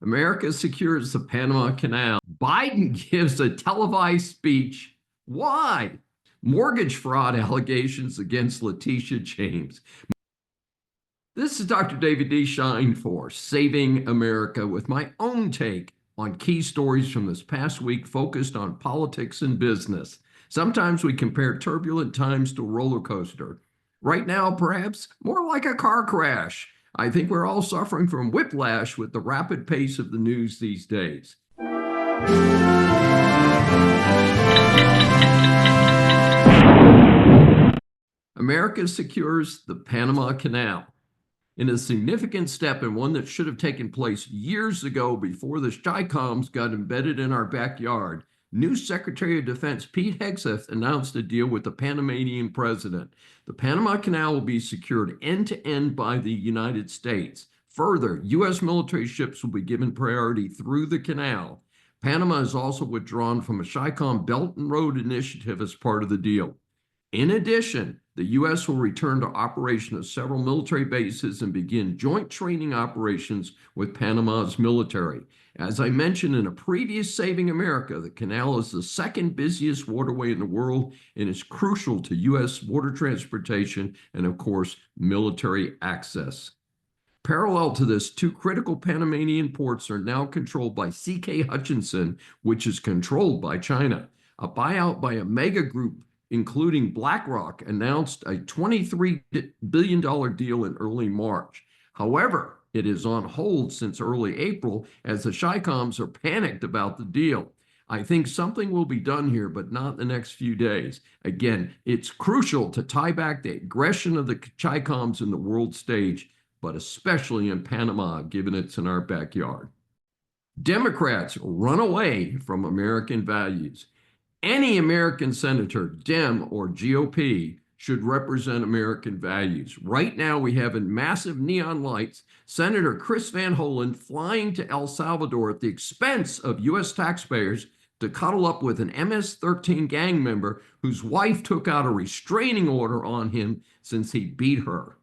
America secures the Panama Canal. Biden gives a televised speech. Why? Mortgage fraud allegations against Letitia James. This is Dr. David D. Schein for Saving America with my own take on key stories from this past week focused on politics and business. Sometimes we compare turbulent times to a roller coaster. Right now, perhaps more like a car crash. I think we're all suffering from whiplash with the rapid pace of the news these days. America secures the Panama Canal. In a significant step and one that should have taken place years ago before the Schein got embedded in our backyard, new Secretary of Defense Pete Hegseth announced a deal with the Panamanian president. The Panama Canal will be secured end to end by the United States. Further, U.S. military ships will be given priority through the canal. Panama is also withdrawn from a Schein Belt and Road Initiative as part of the deal. In addition, the U.S. will return to operation of several military bases and begin joint training operations with Panama's military. As I mentioned in a previous Saving America, the canal is the second busiest waterway in the world and is crucial to U.S. water transportation and, of course, military access. Parallel to this, two critical Panamanian ports are now controlled by C.K. Hutchinson, which is controlled by China. A buyout by a mega group including BlackRock, announced a $23 billion deal in early March. However, it is on hold since early April as the Scheins are panicked about the deal. I think something will be done here, but not the next few days. Again, it's crucial to tie back the aggression of the Scheins in the world stage, but especially in Panama, given it's in our backyard. Democrats run away from American values. Any American senator, Dem or GOP, should represent American values. Right now, we have in massive neon lights Senator Chris Van Hollen flying to El Salvador at the expense of U.S. taxpayers to cuddle up with an MS-13 gang member whose wife took out a restraining order on him since he beat her.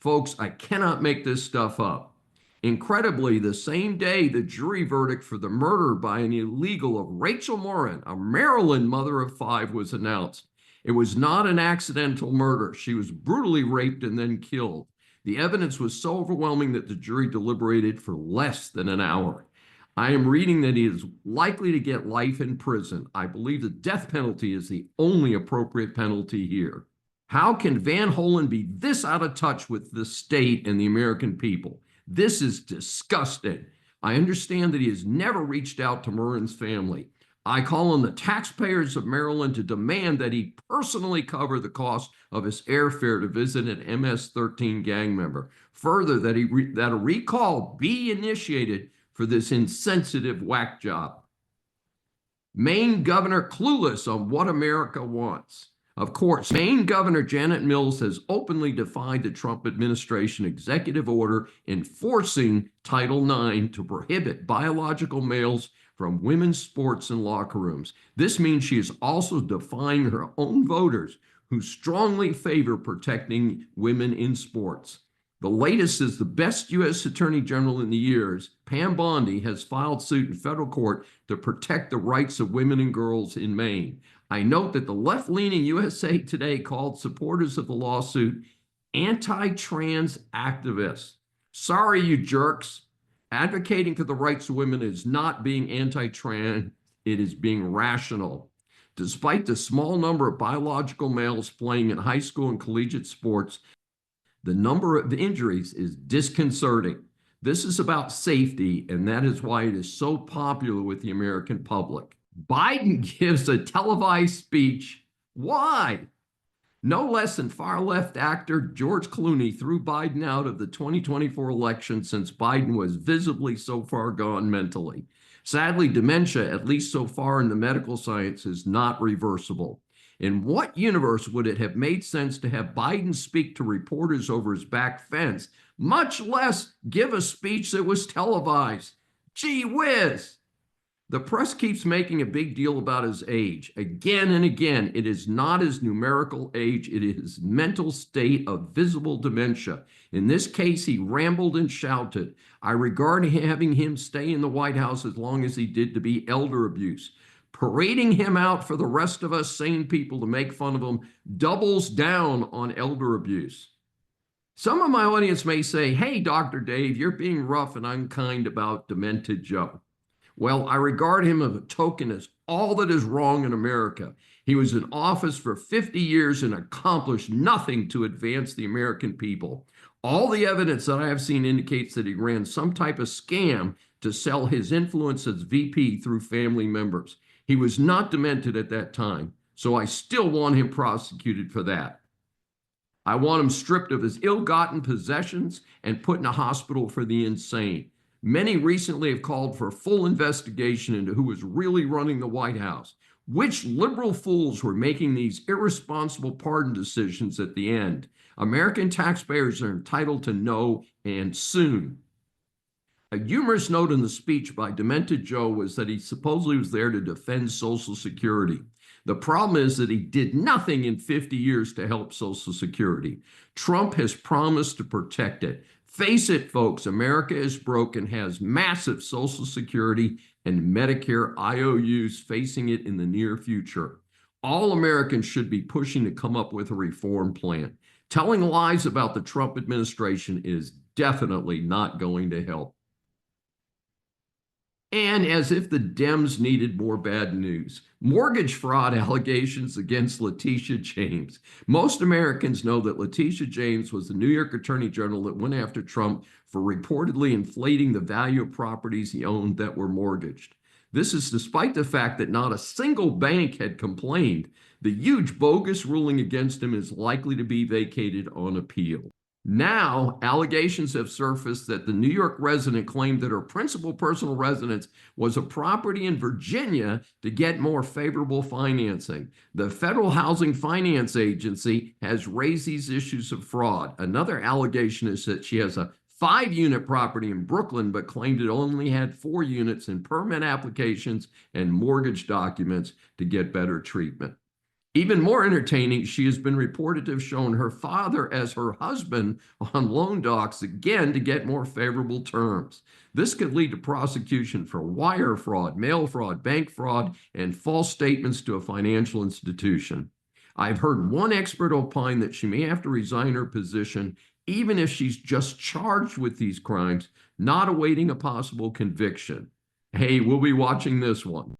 Folks, I cannot make this stuff up. Incredibly, the same day the jury verdict for the murder by an illegal of Rachel Morin, a Maryland mother of 5, was announced. It was not an accidental murder. She was brutally raped and then killed. The evidence was so overwhelming that the jury deliberated for less than an hour. I am reading that he is likely to get life in prison. I believe the death penalty is the only appropriate penalty here. How can Van Hollen be this out of touch with the state and the American people? This is disgusting. I understand that he has never reached out to Morin's family. I call on the taxpayers of Maryland to demand that he personally cover the cost of his airfare to visit an MS-13 gang member. Further, that a recall be initiated for this insensitive whack job. Maine governor clueless on what America wants. Of course, Maine Governor Janet Mills has openly defied the Trump administration executive order enforcing Title IX to prohibit biological males from women's sports and locker rooms. This means she is also defying her own voters who strongly favor protecting women in sports. The latest is the best U.S. Attorney General in the years, Pam Bondi, has filed suit in federal court to protect the rights of women and girls in Maine. I note that the left-leaning USA Today called supporters of the lawsuit anti-trans activists. Sorry, you jerks. Advocating for the rights of women is not being anti-trans, it is being rational. Despite the small number of biological males playing in high school and collegiate sports, the number of injuries is disconcerting. This is about safety, and that is why it is so popular with the American public. Biden gives a televised speech. Why? No less than far-left actor George Clooney threw Biden out of the 2024 election since Biden was visibly so far gone mentally. Sadly, dementia, at least so far in the medical science, is not reversible. In what universe would it have made sense to have Biden speak to reporters over his back fence, much less give a speech that was televised? Gee whiz! The press keeps making a big deal about his age. Again and again, it is not his numerical age, it is his mental state of visible dementia. In this case, he rambled and shouted. I regard having him stay in the White House as long as he did to be elder abuse. Parading him out for the rest of us sane people to make fun of him doubles down on elder abuse. Some of my audience may say, hey, Dr. Dave, you're being rough and unkind about Demented Joe. Well, I regard him as a token as all that is wrong in America. He was in office for 50 years and accomplished nothing to advance the American people. All the evidence that I have seen indicates that he ran some type of scam to sell his influence as VP through family members. He was not demented at that time, so I still want him prosecuted for that. I want him stripped of his ill-gotten possessions and put in a hospital for the insane. Many recently have called for a full investigation into who was really running the White House. Which liberal fools were making these irresponsible pardon decisions at the end? American taxpayers are entitled to know, and soon. A humorous note in the speech by Demented Joe was that he supposedly was there to defend Social Security. The problem is that he did nothing in 50 years to help Social Security. Trump has promised to protect it. Face it, folks, America is broke and has massive Social Security and Medicare IOUs facing it in the near future. All Americans should be pushing to come up with a reform plan. Telling lies about the Trump administration is definitely not going to help. And as if the Dems needed more bad news, mortgage fraud allegations against Letitia James. Most Americans know that Letitia James was the New York Attorney General that went after Trump for reportedly inflating the value of properties he owned that were mortgaged. This is despite the fact that not a single bank had complained. The huge bogus ruling against him is likely to be vacated on appeal. Now, allegations have surfaced that the New York resident claimed that her principal personal residence was a property in Virginia to get more favorable financing. The Federal Housing Finance Agency has raised these issues of fraud. Another allegation is that she has a 5-unit property in Brooklyn, but claimed it only had 4 units in permit applications and mortgage documents to get better treatment. Even more entertaining, she has been reported to have shown her father as her husband on loan docs again to get more favorable terms. This could lead to prosecution for wire fraud, mail fraud, bank fraud, and false statements to a financial institution. I've heard one expert opine that she may have to resign her position even if she's just charged with these crimes, not awaiting a possible conviction. Hey, we'll be watching this one.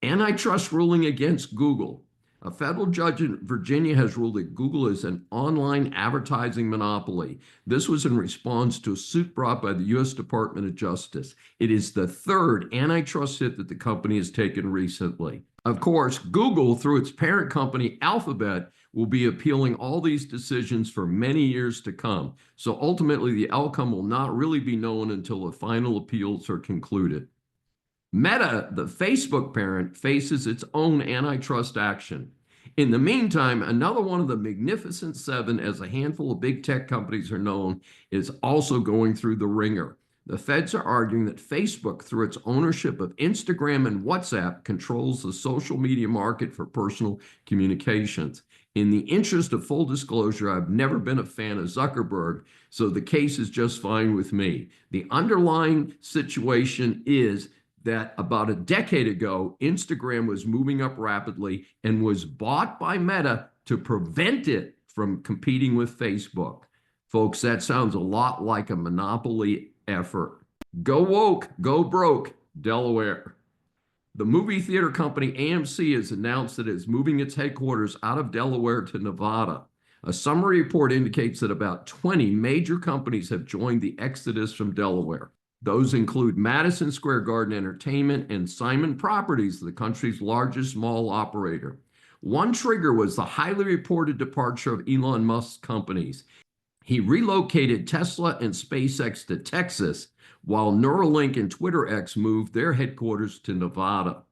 Antitrust ruling against Google. A federal judge in Virginia has ruled that Google is an online advertising monopoly. This was in response to a suit brought by the U.S. Department of Justice. It is the third antitrust hit that the company has taken recently. Of course, Google, through its parent company Alphabet, will be appealing all these decisions for many years to come. So ultimately, the outcome will not really be known until the final appeals are concluded. Meta, the Facebook parent, faces its own antitrust action. In the meantime, another one of the Magnificent Seven, as a handful of big tech companies are known, is also going through the ringer. The feds are arguing that Facebook, through its ownership of Instagram and WhatsApp, controls the social media market for personal communications. In the interest of full disclosure, I've never been a fan of Zuckerberg, so the case is just fine with me. The underlying situation is that about a decade ago, Instagram was moving up rapidly and was bought by Meta to prevent it from competing with Facebook. Folks, that sounds a lot like a monopoly effort. Go woke, go broke, Delaware. The movie theater company AMC has announced that it is moving its headquarters out of Delaware to Nevada. A summary report indicates that about 20 major companies have joined the exodus from Delaware. Those include Madison Square Garden Entertainment and Simon Properties, the country's largest mall operator. One trigger was the highly reported departure of Elon Musk's companies. He relocated Tesla and SpaceX to Texas, while Neuralink and Twitter X moved their headquarters to Nevada.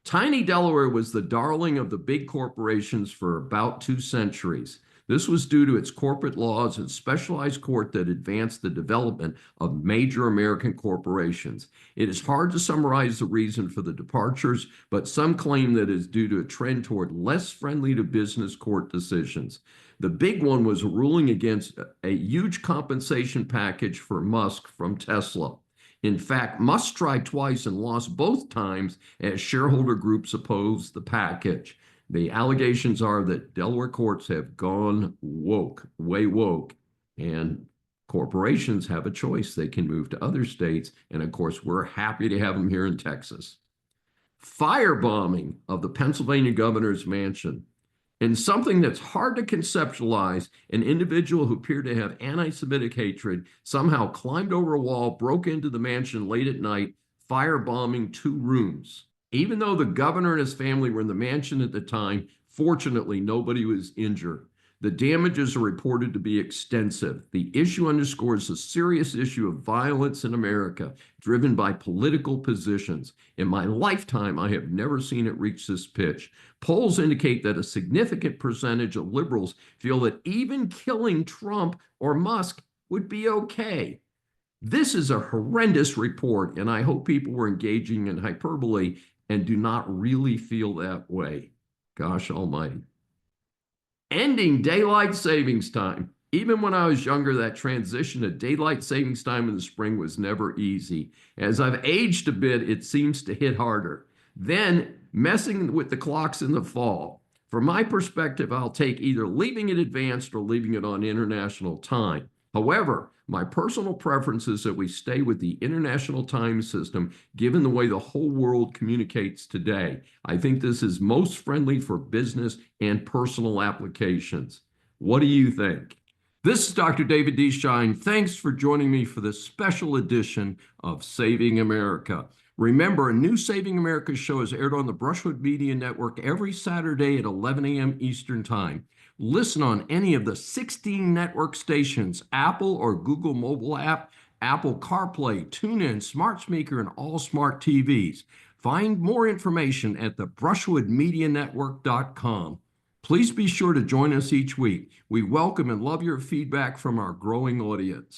Tiny Delaware was the darling of the big corporations for about 2 centuries. This was due to its corporate laws and specialized court that advanced the development of major American corporations. It is hard to summarize the reason for the departures, but some claim that it is due to a trend toward less friendly to business court decisions. The big one was a ruling against a huge compensation package for Musk from Tesla. In fact, Musk tried twice and lost both times as shareholder groups opposed the package. The allegations are that Delaware courts have gone woke, way woke, and corporations have a choice. They can move to other states. And of course, we're happy to have them here in Texas. Firebombing of the Pennsylvania governor's mansion. In something that's hard to conceptualize, an individual who appeared to have anti-Semitic hatred somehow climbed over a wall, broke into the mansion late at night, firebombing 2 rooms. Even though the governor and his family were in the mansion at the time, fortunately, nobody was injured. The damages are reported to be extensive. The issue underscores the serious issue of violence in America, driven by political positions. In my lifetime, I have never seen it reach this pitch. Polls indicate that a significant percentage of liberals feel that even killing Trump or Musk would be okay. This is a horrendous report, and I hope people were engaging in hyperbole and do not really feel that way. Gosh almighty. Ending daylight savings time. Even when I was younger, that transition to daylight savings time in the spring was never easy. As I've aged a bit, it seems to hit harder. Then messing with the clocks in the fall. From my perspective, I'll take either leaving it advanced or leaving it on international time. However, my personal preference is that we stay with the international time system, given the way the whole world communicates today. I think this is most friendly for business and personal applications. What do you think? This is Dr. David D. Schein. Thanks for joining me for this special edition of Saving America. Remember, a new Saving America show is aired on the Brushwood Media Network every Saturday at 11 a.m. Eastern Time. Listen on any of the 16 network stations, Apple or Google mobile app, Apple CarPlay, TuneIn, Smart Speaker, and all smart TVs. Find more information at the brushwoodmedianetwork.com. Please be sure to join us each week. We welcome and love your feedback from our growing audience.